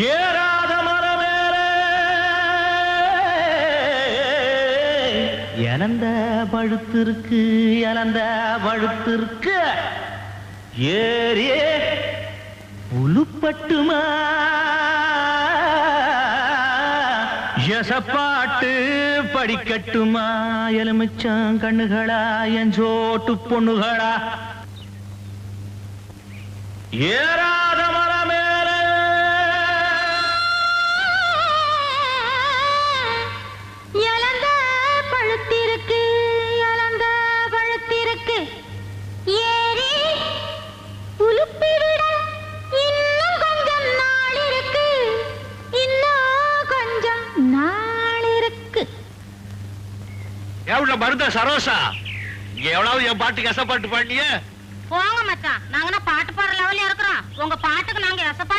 ஏறாத மரமேலே இழந்த பழுத்திருக்கு இழந்த பழுத்திருக்கு ஏறியே புலுப்பட்டுமா எசப்பாட்டு படிக்கட்டுமா எலுமிச்சம் கண்ணுகளா என் சோட்டு பொண்ணுகளா ஏறாத மரமேலே இழந்த பழுத்திருக்கு இழந்த பழுத்திருக்கு ஏறி புலுப்பிவிட இன்னும் கொஞ்சம் நாள் இருக்கு இன்னும் கொஞ்சம் நாள் இருக்கு. எவ்வளவு மருந்த சரோசா எவ்வளவு என் பாட்டுக்கு எசப்பாட்டு பாண்டிய போங்க மச்சான், நாங்க பாட்டு பாடுற லெவல்ல இருக்கிறோம். உங்க பாட்டுக்கு நாங்க எசப்பா